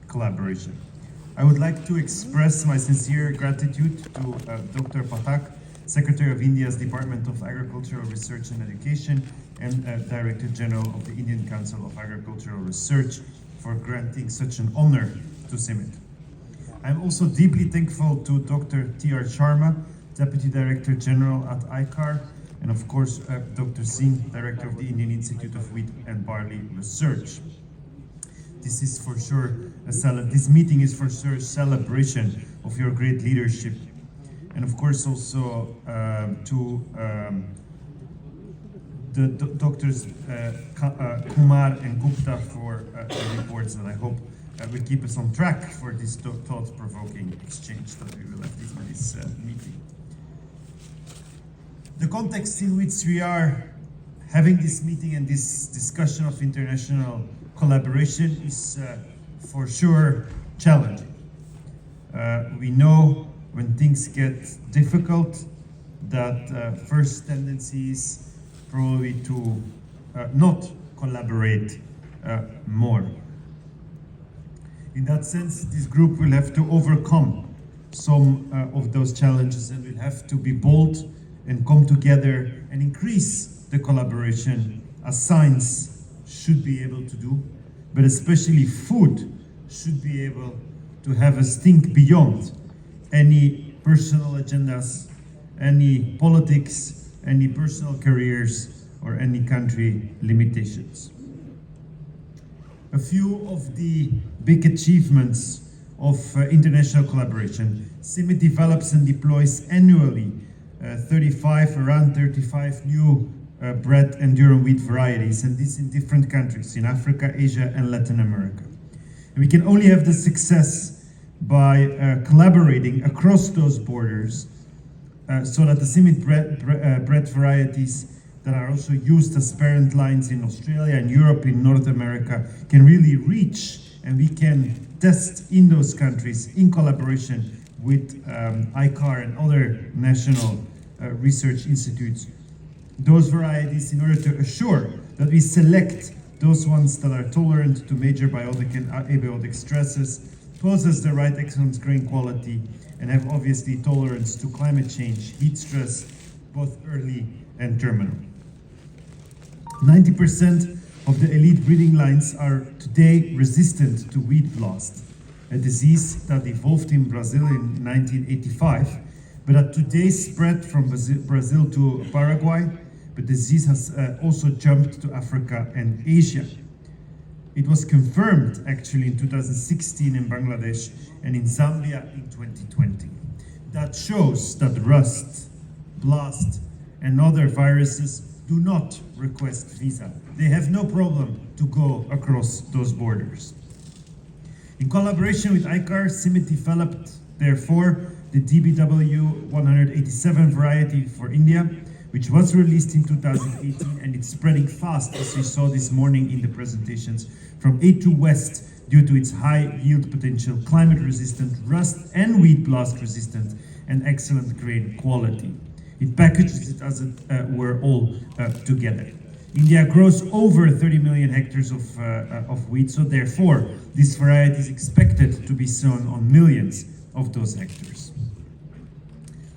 collaboration. I would like to express my sincere gratitude to Dr. Pathak, Secretary of India's Department of Agricultural Research and Education and Director General of the Indian Council of Agricultural Research for granting such an honor to CYMMYT. I'm also deeply thankful to Dr. T.R. Sharma, Deputy Director General at AICRP, and of course Dr. Singh, Director of the Indian Institute of Wheat and Barley Research. This is for sure this meeting is for sure a celebration of your great leadership, and of course also to the doctors Kumar and Gupta for the reports that I hope will keep us on track for this thought-provoking exchange that we will have this meeting. The context in which we are having this meeting and this discussion of international collaboration is for sure challenging. We know when things get difficult that first tendency is probably to not collaborate more. In that sense, this group will have to overcome some of those challenges and will have to be bold and come together and increase the collaboration as science should be able to do, but especially food should be able to have us think beyond any personal agendas, any politics, any personal careers, or any country limitations. A few of the big achievements of international collaboration. CYMMYT develops and deploys annually around 35 new bread and durum wheat varieties, and this in different countries, in Africa, Asia, and Latin America. And we can only have the success by collaborating across those borders so that the CYMMYT bread varieties that are also used as parent lines in Australia and Europe, in North America, can really reach, and we can test in those countries in collaboration with AICRP and other national research institutes, those varieties in order to assure that we select those ones that are tolerant to major biotic and abiotic stresses, possess the right excellent grain quality, and have obviously tolerance to climate change, heat stress, both early and terminal. 90% of the elite breeding lines are today resistant to wheat blast, a disease that evolved in Brazil in 1985, but that today spread from Brazil to Paraguay. But disease has also jumped to Africa and Asia. It was confirmed actually in 2016 in Bangladesh and in Zambia in 2020. That shows that rust, blast, and other viruses do not request visa. They have no problem to go across those borders. In collaboration with AICRP, CYMMYT developed, therefore, the DBW 187 variety for India, which was released in 2018, and it's spreading fast, as we saw this morning in the presentations, from east to west due to its high yield potential, climate resistant, rust and wheat blast resistant, and excellent grain quality. It packages it as it were all together. India grows over 30 million hectares of wheat, so therefore this variety is expected to be sown on millions of those hectares.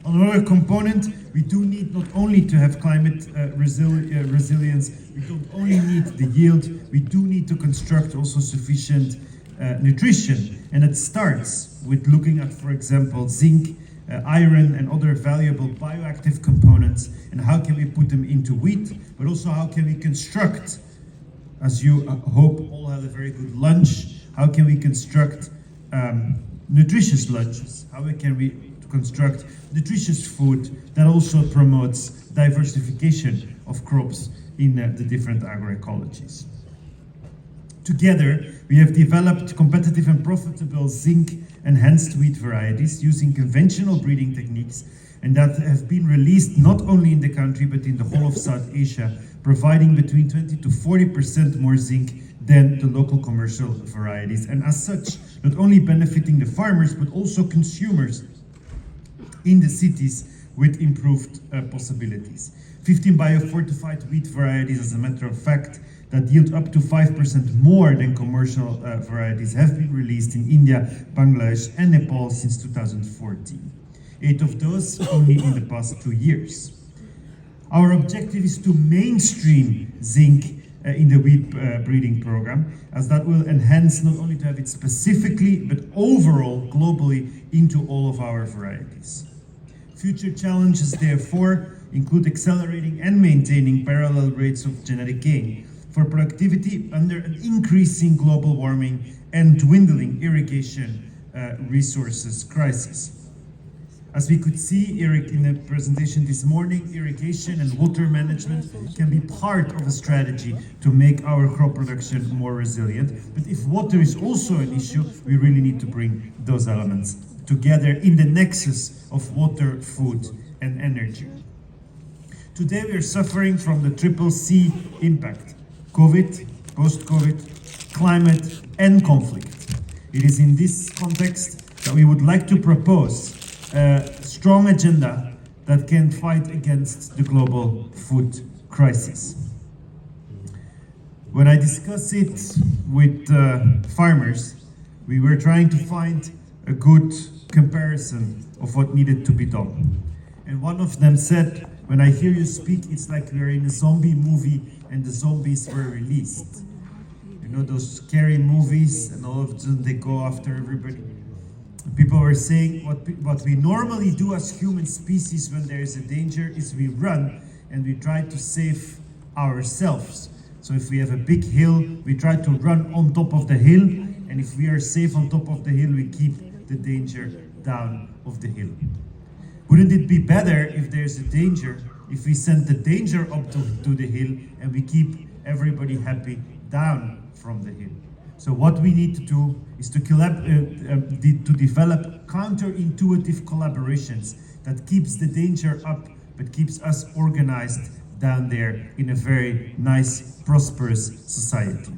Another component, we do need not only to have climate resilience, we don't only need the yield, we do need to construct also sufficient nutrition. And it starts with looking at, for example, zinc, iron, and other valuable bioactive components, and how can we put them into wheat, but also how can we construct, as you hope all had a very good lunch, how can we construct nutritious lunches, how can we construct nutritious food that also promotes diversification of crops in the different agroecologies. Together, we have developed competitive and profitable zinc-enhanced wheat varieties using conventional breeding techniques, and that have been released not only in the country but in the whole of South Asia, providing between 20 to 40% more zinc than the local commercial varieties, and as such, not only benefiting the farmers but also consumers in the cities with improved possibilities. 15 biofortified wheat varieties, as a matter of fact, that yield up to 5% more than commercial varieties have been released in India, Bangladesh, and Nepal since 2014. 8 of those only in the past 2 years. Our objective is to mainstream zinc in the wheat breeding program, as that will enhance not only to have it specifically, but overall globally into all of our varieties. Future challenges, therefore, include accelerating and maintaining parallel rates of genetic gain for productivity under an increasing global warming and dwindling irrigation resources crisis. As we could see, Eric, in the presentation this morning, irrigation and water management can be part of a strategy to make our crop production more resilient. But if water is also an issue, we really need to bring those elements together in the nexus of water, food, and energy. Today we are suffering from the triple C impact: COVID, post-COVID, climate, and conflict. It is in this context that we would like to propose a strong agenda that can fight against the global food crisis. When I discuss it with farmers, we were trying to find a good comparison of what needed to be done. And one of them said, when I hear you speak, it's like we're in a zombie movie and the zombies were released. You know, those scary movies, and all of a sudden they go after everybody. People were saying what we normally do as human species when there is a danger is we run and we try to save ourselves. So if we have a big hill, we try to run on top of the hill, and if we are safe on top of the hill, we keep the danger down of the hill. Wouldn't it be better if there's a danger, if we send the danger up to the hill and we keep everybody happy down from the hill? So what we need to do is to develop counterintuitive collaborations that keeps the danger up, but keeps us organized down there in a very nice, prosperous society.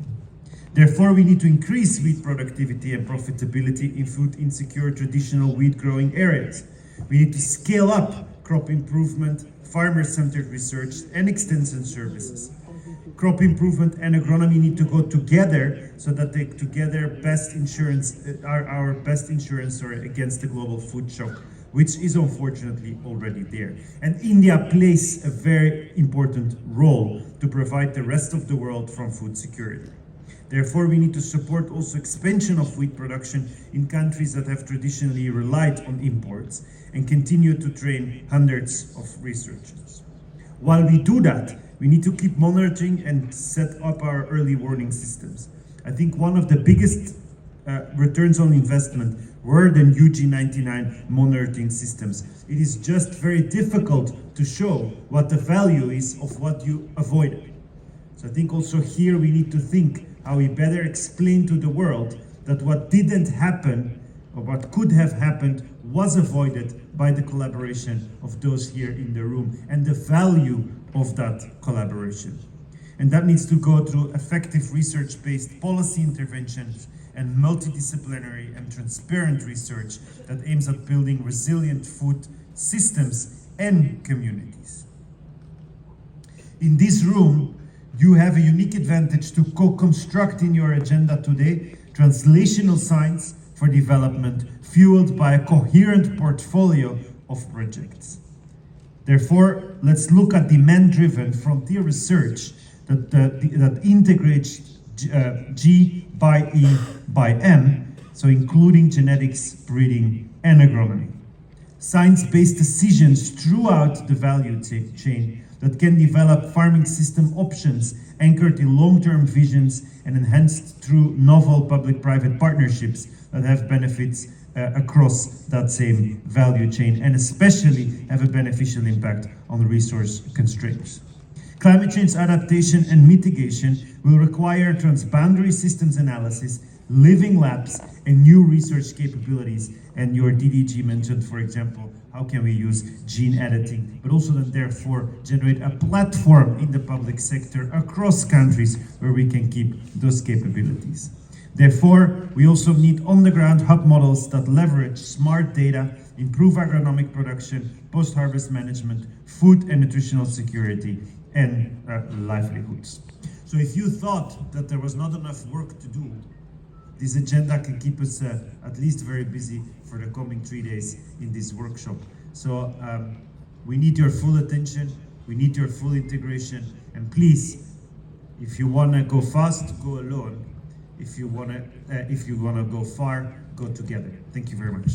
Therefore, we need to increase wheat productivity and profitability in food insecure traditional wheat growing areas. We need to scale up crop improvement, farmer-centered research, and extension services. Crop improvement and agronomy need to go together so that they together are our best insurance against the global food shock, which is unfortunately already there. And India plays a very important role to provide the rest of the world from food security. Therefore, we need to support also expansion of wheat production in countries that have traditionally relied on imports and continue to train hundreds of researchers. While we do that, we need to keep monitoring and set up our early warning systems. I think one of the biggest returns on investment were the UG99 monitoring systems. It is just very difficult to show what the value is of what you avoided. So I think also here we need to think how we better explain to the world that what didn't happen or what could have happened was avoided by the collaboration of those here in the room and the value of that collaboration. And that needs to go through effective research-based policy interventions and multidisciplinary and transparent research that aims at building resilient food systems and communities. In this room, you have a unique advantage to co-construct in your agenda today translational science for development fueled by a coherent portfolio of projects. Therefore, let's look at demand-driven frontier research that integrates G by E by M, so including genetics, breeding, and agronomy. Science-based decisions throughout the value chain that can develop farming system options anchored in long-term visions and enhanced through novel public-private partnerships that have benefits across that same value chain and especially have a beneficial impact on resource constraints. Climate change adaptation and mitigation will require transboundary systems analysis, living labs, and new research capabilities. And your DDG mentioned, for example, how can we use gene editing, but also then therefore generate a platform in the public sector across countries where we can keep those capabilities. Therefore, we also need on-the-ground hub models that leverage smart data, improve agronomic production, post-harvest management, food and nutritional security, and livelihoods. So if you thought that there was not enough work to do, this agenda can keep us at least very busy for the coming 3 days in this workshop. So we need your full attention, we need your full integration, and please, if you want to go fast, go alone. If you want to go far, go together. Thank you very much.